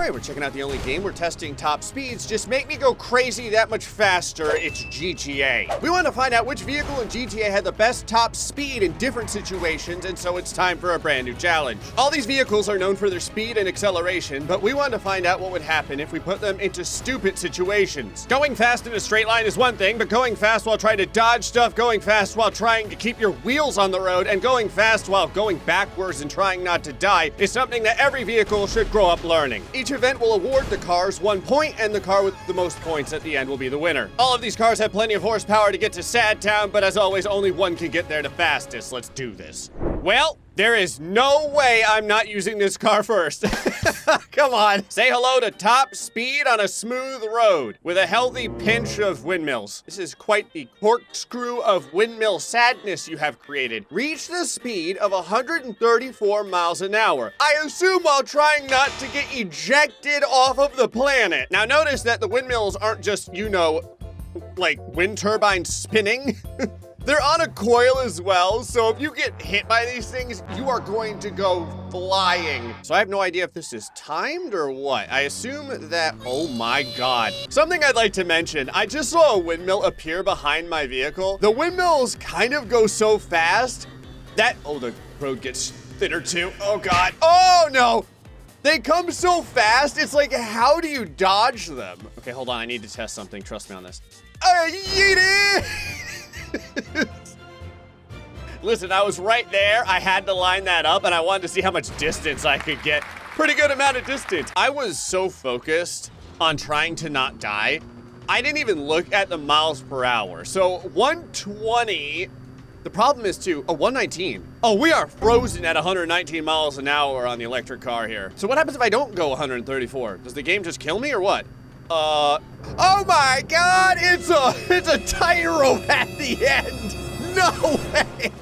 right, we're checking out the only game we're testing top speeds. Just make me go crazy that much faster. It's GTA. We want to find out which vehicle in GTA had the best top speed in different situations, and so it's time for a brand new challenge. All these vehicles are known for their speed and acceleration, but we want to find out what would happen if we put them into stupid situations. Going fast in a straight line is one thing, but going fast while trying to dodge stuff, going fast while trying to keep your wheels on the road, and going fast while going backwards and trying not to die is something that every vehicle should grow up learning. Each event will award the cars 1 point, and the car with the most points at the end will be the winner. All of these cars have plenty of horsepower to get to Sad Town, but as always, only one can get there the fastest. Let's do this. Well, there is no way I'm not using this car first. Come on. Say hello to top speed on a smooth road with a healthy pinch of windmills. This is quite the corkscrew of windmill sadness you have created. Reach the speed of 134 miles an hour. I assume while trying not to get ejected off of the planet. Now notice that the windmills aren't just, you know, like wind turbines spinning. They're on a coil as well, so if you get hit by these things, you are going to go flying. So I have no idea if this is timed or what. I assume that, oh my God. Something I'd like to mention, I just saw a windmill appear behind my vehicle. The windmills kind of go so fast that, oh, the road gets thinner too. Oh God, oh no. They come so fast, it's like, how do you dodge them? Okay, hold on, I need to test something, trust me on this. Yeet it! Listen, I was right there. I had to line that up, and I wanted to see how much distance I could get. Pretty good amount of distance. I was so focused on trying to not die, I didn't even look at the miles per hour. So 120, the problem is too, 119. Oh, we are frozen at 119 miles an hour on the electric car here. So what happens if I don't go 134? Does the game just kill me or what? Oh my God, it's a tightrope at the end. No way.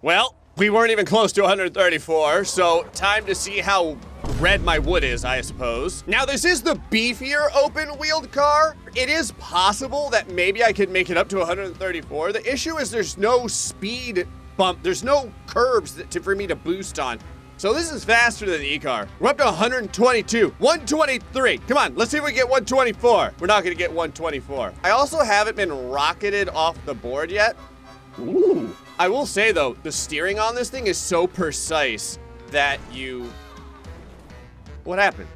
Well, we weren't even close to 134, so time to see how red my wood is, I suppose. Now, this is the beefier open-wheeled car. It is possible that maybe I could make it up to 134. The issue is there's no speed bump. There's no curbs for me to boost on. So this is faster than the e-car. We're up to 122, 123. Come on, let's see if we get 124. We're not gonna get 124. I also haven't been rocketed off the board yet. Ooh. I will say though, the steering on this thing is so precise that what happened?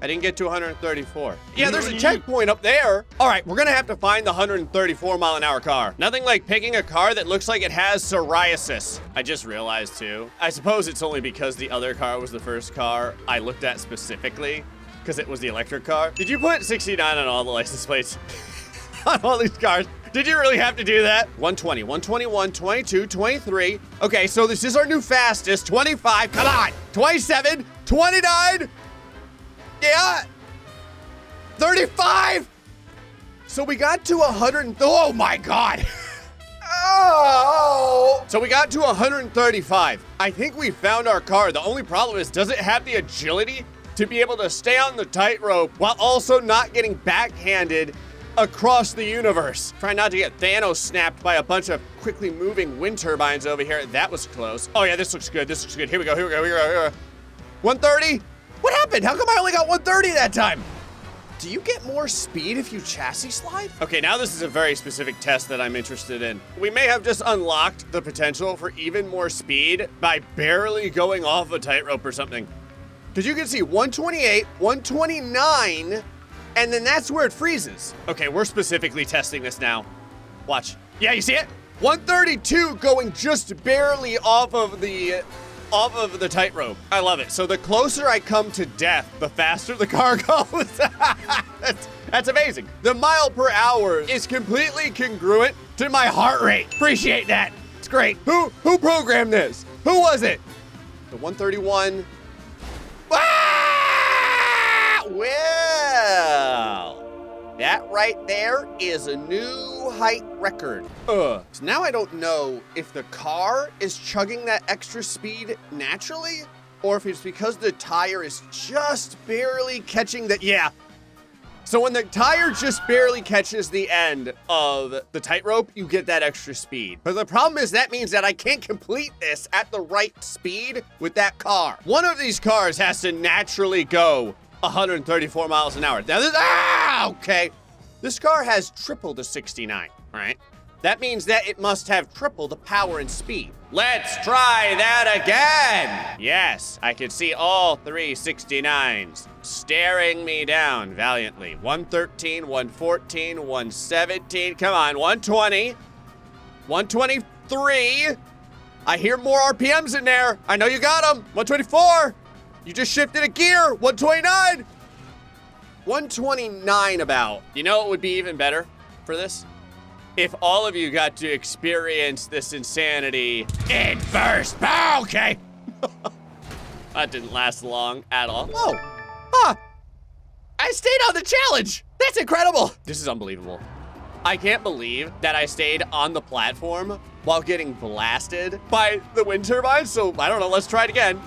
I didn't get to 134. Yeah, there's a checkpoint up there. All right, we're gonna have to find the 134 mile an hour car. Nothing like picking a car that looks like it has psoriasis. I just realized too. I suppose it's only because the other car was the first car I looked at specifically, because it was the electric car. Did you put 69 on all the license plates? On all these cars? Did you really have to do that? 120, 121, 22, 23. Okay, so this is our new fastest. 25, come on. 27, 29. Yeah, 35. So we got to 100. Oh my God. Oh. So we got to 135. I think we found our car. The only problem is, does it have the agility to be able to stay on the tightrope while also not getting backhanded across the universe? Try not to get Thanos snapped by a bunch of quickly moving wind turbines over here. That was close. Oh yeah, this looks good. This looks good. Here we go. Here we go. Here we go. Here we go. 130. What happened? How come I only got 130 that time? Do you get more speed if you chassis slide? Okay, now this is a very specific test that I'm interested in. We may have just unlocked the potential for even more speed by barely going off a tightrope or something. Because you can see 128, 129, and then that's where it freezes. Okay, we're specifically testing this now. Watch. Yeah, you see it? 132 going just barely off of the tightrope. I love it. So the closer I come to death, the faster the car goes. That's amazing. The mile per hour is completely congruent to my heart rate. Appreciate that. It's great. Who programmed this? Who was it? The 131. Ah! Well, that right there is a new height record. So now I don't know if the car is chugging that extra speed naturally, or if it's because the tire is just barely catching the, yeah. So when the tire just barely catches the end of the tightrope, you get that extra speed. But the problem is that means that I can't complete this at the right speed with that car. One of these cars has to naturally go 134 miles an hour. Now this, okay. This car has triple the 69, right? That means that it must have triple the power and speed. Let's try that again. Yes, I can see all three 69s staring me down valiantly. 113, 114, 117, come on, 120, 123. I hear more RPMs in there. I know you got them. 124. You just shifted a gear. 129. 129 about. You know what would be even better for this? If all of you got to experience this insanity in first. Okay. That didn't last long at all. Oh, I stayed on the challenge. That's incredible. This is unbelievable. I can't believe that I stayed on the platform while getting blasted by the wind turbines. So I don't know, let's try it again.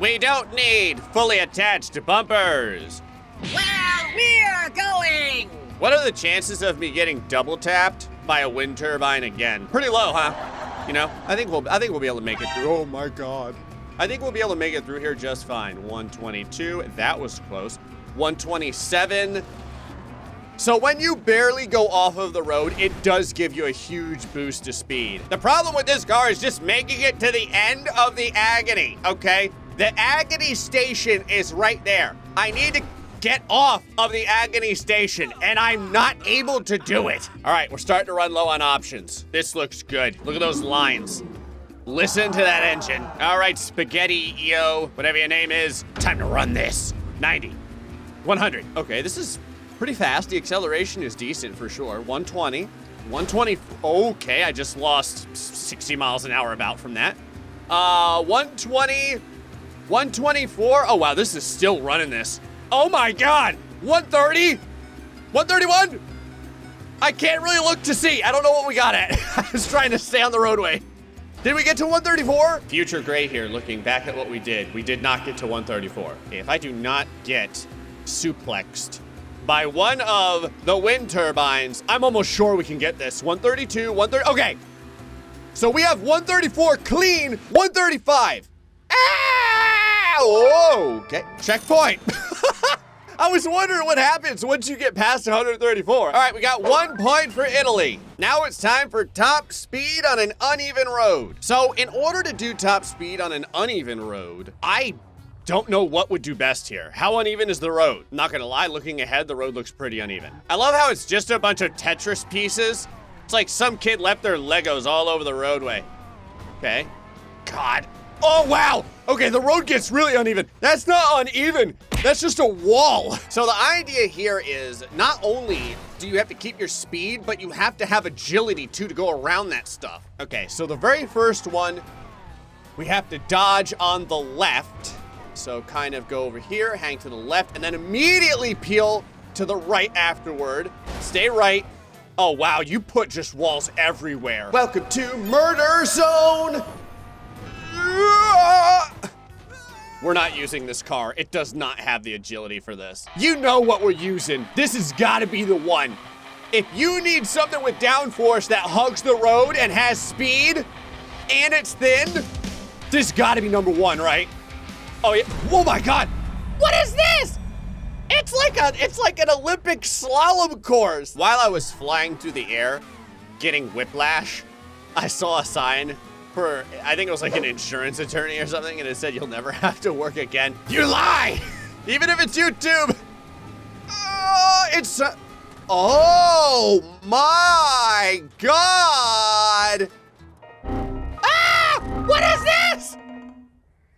We don't need fully attached bumpers. Well, we're going. What are the chances of me getting double tapped by a wind turbine again? Pretty low, huh? You know, I think we'll be able to make it through. Oh my God. I think we'll be able to make it through here just fine. 122, that was close. 127. So when you barely go off of the road, it does give you a huge boost to speed. The problem with this car is just making it to the end of the agony, okay? The agony station is right there. I need to get off of the agony station, and I'm not able to do it. All right, we're starting to run low on options. This looks good. Look at those lines. Listen to that engine. All right, Spaghetti EO, whatever your name is, time to run this. 90, 100. Okay, this is pretty fast. The acceleration is decent for sure. 120, 120. Okay, I just lost 60 miles an hour about from that. 120, 124. Oh wow, this is still running this. Oh my God, 130, 131. I can't really look to see. I don't know what we got at. I was trying to stay on the roadway. Did we get to 134? Future Gray here, looking back at what we did not get to 134. If I do not get suplexed by one of the wind turbines, I'm almost sure we can get this. 132, 130, okay. So we have 134 clean, 135. Oh, okay, checkpoint. I was wondering what happens once you get past 134. All right, we got 1 point for Italy. Now it's time for top speed on an uneven road. So in order to do top speed on an uneven road, I don't know what would do best here. How uneven is the road? I'm not gonna lie, looking ahead, the road looks pretty uneven. I love how it's just a bunch of Tetris pieces. It's like some kid left their Legos all over the roadway. Okay, God. Oh, wow. Okay, the road gets really uneven. That's not uneven. That's just a wall. So the idea here is not only do you have to keep your speed, but you have to have agility too to go around that stuff. Okay, so the very first one, we have to dodge on the left. So kind of go over here, hang to the left, and then immediately peel to the right afterward. Stay right. Oh, wow, you put just walls everywhere. Welcome to Murder Zone. We're not using this car. It does not have the agility for this. You know what we're using. This has got to be the one. If you need something with downforce that hugs the road and has speed and it's thin, this has got to be number one, right? Oh yeah. Oh my God. What is this? It's like an Olympic slalom course. While I was flying through the air, getting whiplash, I saw a sign for, I think it was like an insurance attorney or something, and it said you'll never have to work again. You lie! Even if it's YouTube. Oh my God! Ah! What is this?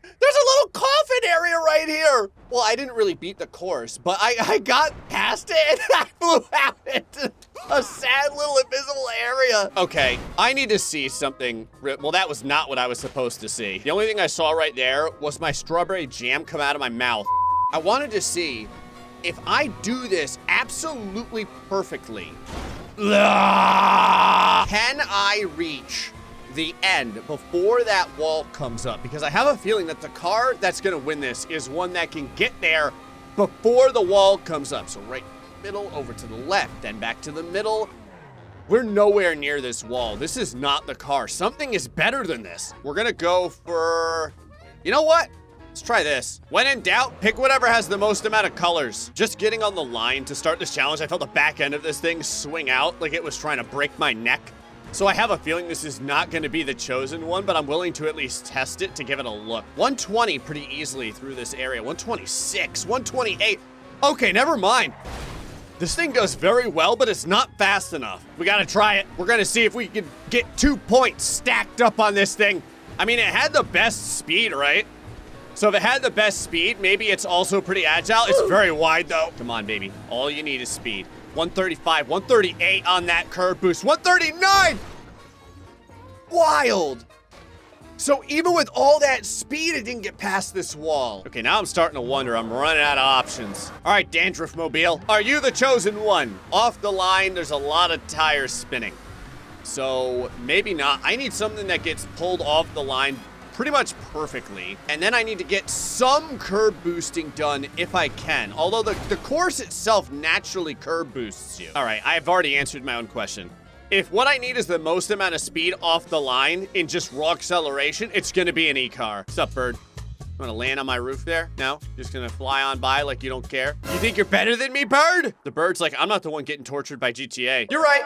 There's a little coffin area right here. Well, I didn't really beat the course, but I got past it and I flew out into a sad little invisible area. Okay, I need to see something. Well, that was not what I was supposed to see. The only thing I saw right there was my strawberry jam come out of my mouth. I wanted to see if I do this absolutely perfectly, can I reach the end before that wall comes up? Because I have a feeling that the car that's gonna win this is one that can get there before the wall comes up. So right middle, over to the left, then back to the middle. We're nowhere near this wall. This is not the car. Something is better than this. We're gonna go for, you know what? Let's try this. When in doubt, pick whatever has the most amount of colors. Just getting on the line to start this challenge, I felt the back end of this thing swing out like it was trying to break my neck. So I have a feeling this is not going to be the chosen one, but I'm willing to at least test it to give it a look. 120 pretty easily through this area. 126, 128. Okay, never mind. This thing does very well, but it's not fast enough. We got to try it. We're going to see if we can get 2 points stacked up on this thing. I mean, it had the best speed, right? So if it had the best speed, maybe it's also pretty agile. It's very wide, though. Come on, baby. All you need is speed. 135, 138 on that curb boost. 139! Wild! So even with all that speed, it didn't get past this wall. Okay, now I'm starting to wonder. I'm running out of options. All right, Dandruff Mobile, are you the chosen one? Off the line, there's a lot of tires spinning. So maybe not. I need something that gets pulled off the line pretty much perfectly. And then I need to get some curb boosting done if I can. Although the course itself naturally curb boosts you. All right, I've already answered my own question. If what I need is the most amount of speed off the line in just raw acceleration, it's gonna be an e-car. What's up, bird? You wanna land on my roof there? No? Just gonna fly on by like you don't care? You think you're better than me, bird? The bird's like, I'm not the one getting tortured by GTA. You're right.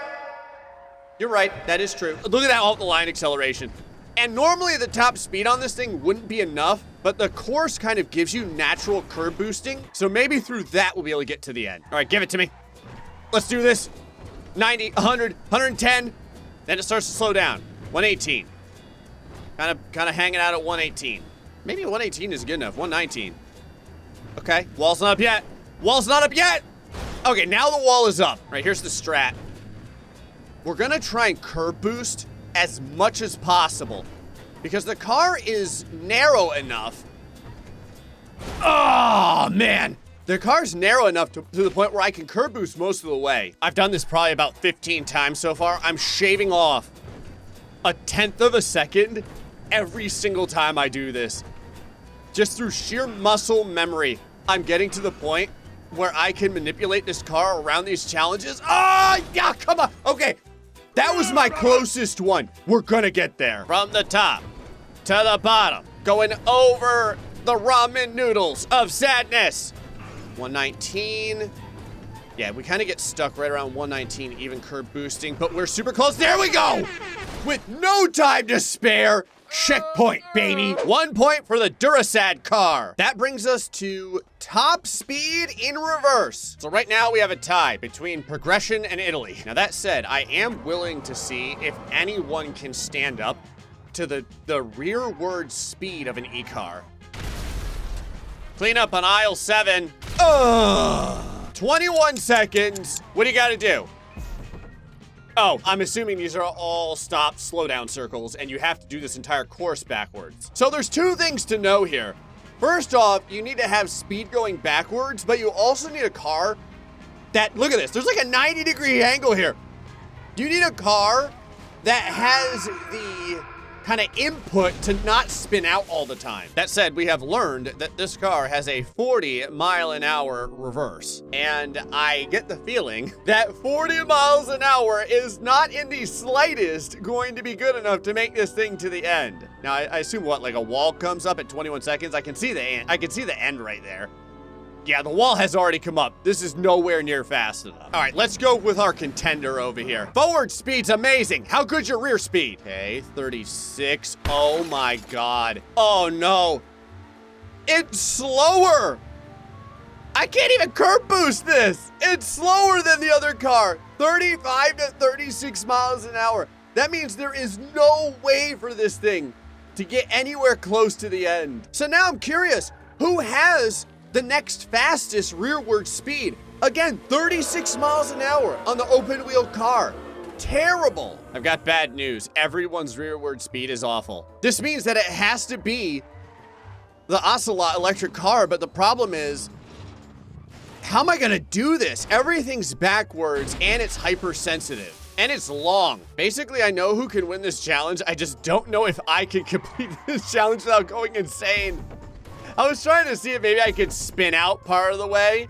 You're right, that is true. Look at that off the line acceleration. And normally the top speed on this thing wouldn't be enough, but the course kind of gives you natural curb boosting. So maybe through that we'll be able to get to the end. All right, give it to me. Let's do this. 90, 100, 110. Then it starts to slow down. 118. Kind of hanging out at 118. Maybe 118 is good enough. 119. Okay, wall's not up yet. Wall's not up yet. Okay, now the wall is up. All right, here's the strat. We're gonna try and curb boost as much as possible because the car is narrow enough. Oh, man. The car's narrow enough to the point where I can curb boost most of the way. I've done this probably about 15 times so far. I'm shaving off 1/10 of a second every single time I do this. Just through sheer muscle memory, I'm getting to the point where I can manipulate this car around these challenges. Oh, yeah, come on. Okay, that was my closest one. We're gonna get there. From the top to the bottom, going over the ramen noodles of sadness. 119. Yeah, we kind of get stuck right around 119, even curb boosting, but we're super close. There we go! With no time to spare, checkpoint, baby. 1 point for the Durasad car. That brings us to top speed in reverse. So right now we have a tie between Progression and Italy. Now that said, I am willing to see if anyone can stand up to the rearward speed of an e-car. Clean up on aisle 7. 21 seconds. What do you gotta do? Oh, I'm assuming these are all stop, slow down circles, and you have to do this entire course backwards. So there's 2 things to know here. First off, you need to have speed going backwards, but you also need a car that, look at this, there's like a 90-degree angle here. You need a car that has the kind of input to not spin out all the time. That said, we have learned that this car has a 40-mile-an-hour reverse. And I get the feeling that 40 miles an hour is not in the slightest going to be good enough to make this thing to the end. Now, I assume what, like a wall comes up at 21 seconds? I can see the end right there. Yeah, the wall has already come up. This is nowhere near fast enough. All right, let's go with our contender over here. Forward speed's amazing. How good's your rear speed? Okay, 36. Oh my God. Oh no. It's slower. I can't even curb boost this. It's slower than the other car. 35 to 36 miles an hour. That means there is no way for this thing to get anywhere close to the end. So now I'm curious, who has the next fastest rearward speed? Again, 36 miles an hour on the open wheel car. Terrible. I've got bad news. Everyone's rearward speed is awful. This means that it has to be the Ocelot electric car, but the problem is, how am I gonna do this? Everything's backwards and it's hypersensitive. And it's long. Basically, I know who can win this challenge. I just don't know if I can complete this challenge without going insane. I was trying to see if maybe I could spin out part of the way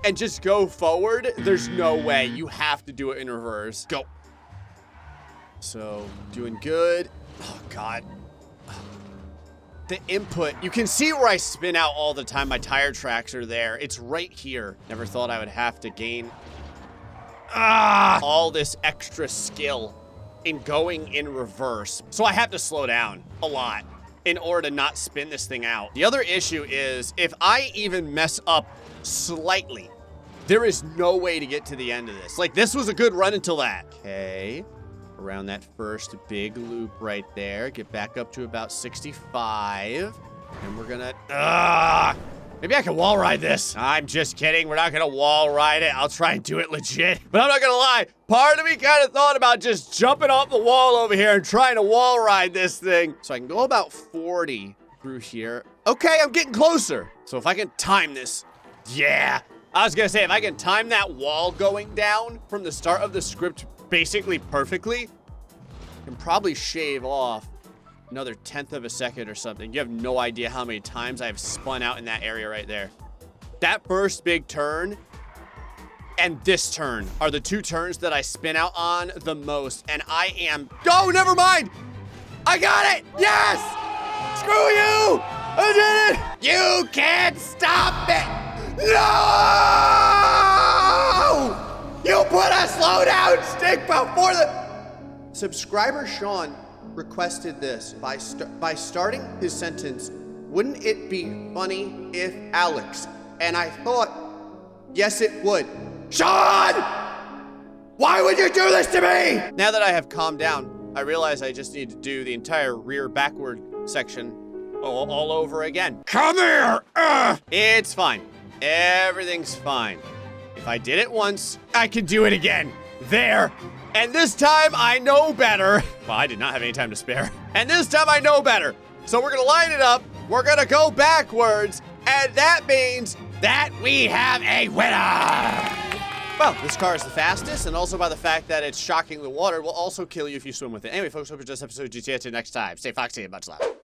and just go forward. There's no way. You have to do it in reverse. Go. So, doing good. Oh, God. the input. You can see where I spin out all the time. My tire tracks are there. It's right here. Never thought I would have to gain all this extra skill in going in reverse. So I have to slow down a lot in order to not spin this thing out. The other issue is if I even mess up slightly, there is no way to get to the end of this. Like, this was a good run until that. Okay, around that first big loop right there. Get back up to about 65. And we're gonna, maybe I can wall ride this. I'm just kidding. We're not gonna wall ride it. I'll try and do it legit. But I'm not gonna lie. Part of me kind of thought about just jumping off the wall over here and trying to wall ride this thing. So I can go about 40 through here. Okay, I'm getting closer. So if I can time this, yeah. I was gonna say, if I can time that wall going down from the start of the script basically perfectly, I can probably shave off another 1/10 of a second or something. You have no idea how many times I've spun out in that area right there. That first big turn and this turn are the two turns that I spin out on the most. And I am, oh, never mind. I got it. Yes. Screw you. I did it. You can't stop it. No. You put a slowdown stick before the... Subscriber Sean requested this by starting his sentence, wouldn't it be funny if Alex? And I thought, yes, it would. Sean! Why would you do this to me? Now that I have calmed down, I realize I just need to do the entire rear backward section all over again. Come here! It's fine. Everything's fine. If I did it once, I can do it again. There. And this time I know better. Well, I did not have any time to spare. And this time I know better. So we're gonna line it up. We're gonna go backwards. And that means that we have a winner. Well, this car is the fastest, and also by the fact that it's shocking the water will also kill you if you swim with it. Anyway, folks, hope you enjoyed this episode of GTA. Till next time, stay foxy and much love.